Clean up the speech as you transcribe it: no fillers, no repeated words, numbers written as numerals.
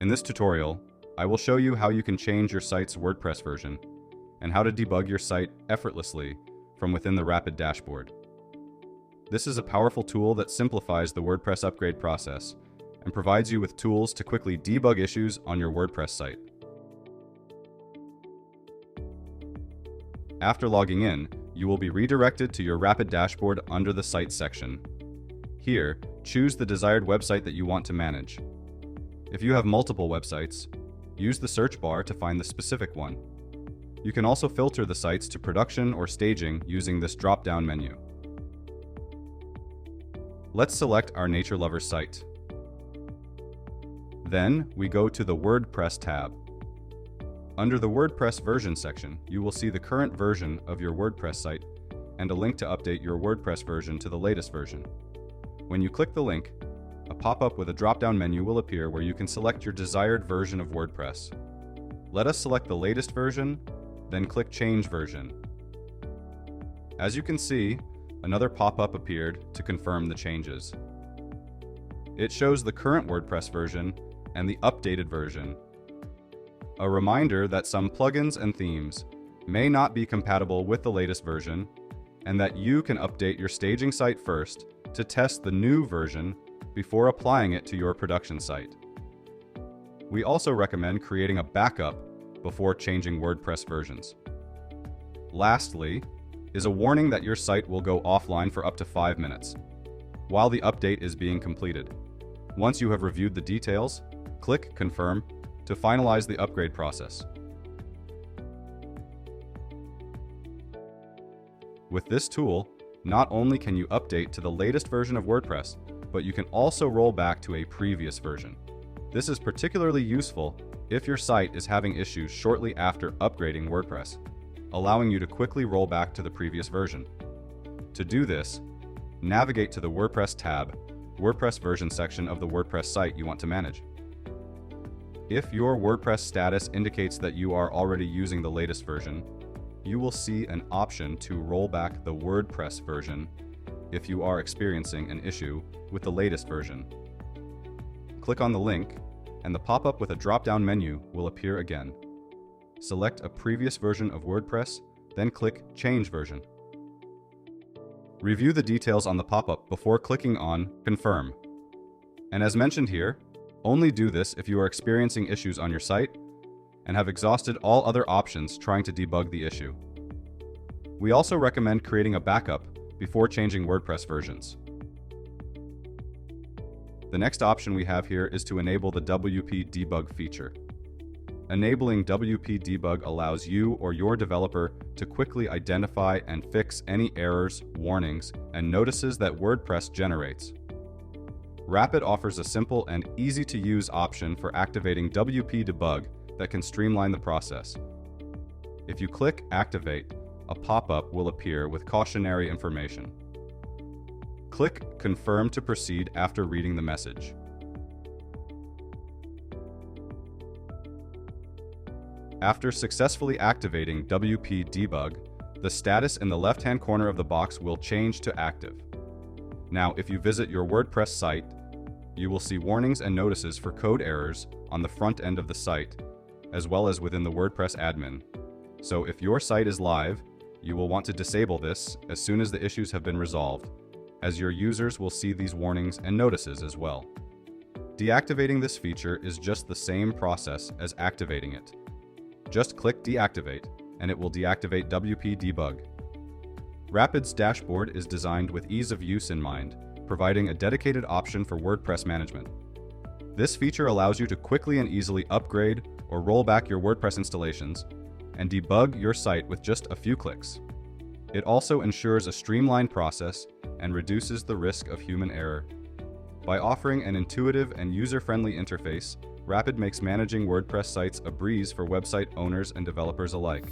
In this tutorial, I will show you how you can change your site's WordPress version and how to debug your site effortlessly from within the Rapyd dashboard. This is a powerful tool that simplifies the WordPress upgrade process and provides you with tools to quickly debug issues on your WordPress site. After logging in, you will be redirected to your Rapyd dashboard under the Site section. Here, choose the desired website that you want to manage. If you have multiple websites, use the search bar to find the specific one. You can also filter the sites to production or staging using this drop-down menu. Let's select our Nature Lovers site. Then, we go to the WordPress tab. Under the WordPress version section, you will see the current version of your WordPress site and a link to update your WordPress version to the latest version. When you click the link, a pop-up with a drop-down menu will appear where you can select your desired version of WordPress. Let us select the latest version, then click Change Version. As you can see, another pop-up appeared to confirm the changes. It shows the current WordPress version and the updated version. A reminder that some plugins and themes may not be compatible with the latest version, and that you can update your staging site first to test the new version before applying it to your production site. We also recommend creating a backup before changing WordPress versions. Lastly, is a warning that your site will go offline for up to 5 minutes while the update is being completed. Once you have reviewed the details, click Confirm to finalize the upgrade process. With this tool, not only can you update to the latest version of WordPress, but you can also roll back to a previous version. This is particularly useful if your site is having issues shortly after upgrading WordPress, allowing you to quickly roll back to the previous version. To do this, navigate to the WordPress tab, WordPress version section of the WordPress site you want to manage. If your WordPress status indicates that you are already using the latest version, you will see an option to roll back the WordPress version if you are experiencing an issue with the latest version. Click on the link, and the pop-up with a drop-down menu will appear again. Select a previous version of WordPress, then click Change Version. Review the details on the pop-up before clicking on Confirm. And as mentioned here, only do this if you are experiencing issues on your site and have exhausted all other options trying to debug the issue. We also recommend creating a backup before changing WordPress versions. The next option we have here is to enable the WP Debug feature. Enabling WP Debug allows you or your developer to quickly identify and fix any errors, warnings, and notices that WordPress generates. Rapyd offers a simple and easy-to-use option for activating WP Debug that can streamline the process. If you click Activate, a pop-up will appear with cautionary information. Click Confirm to proceed after reading the message. After successfully activating WP Debug, the status in the left-hand corner of the box will change to active. Now, if you visit your WordPress site, you will see warnings and notices for code errors on the front end of the site, as well as within the WordPress admin. So if your site is live, you will want to disable this as soon as the issues have been resolved, as your users will see these warnings and notices as well. Deactivating this feature is just the same process as activating it. Just click Deactivate, and it will deactivate WP Debug. Rapyd's dashboard is designed with ease of use in mind, providing a dedicated option for WordPress management. This feature allows you to quickly and easily upgrade or roll back your WordPress installations and debug your site with just a few clicks. It also ensures a streamlined process and reduces the risk of human error. By offering an intuitive and user-friendly interface, Rapyd makes managing WordPress sites a breeze for website owners and developers alike.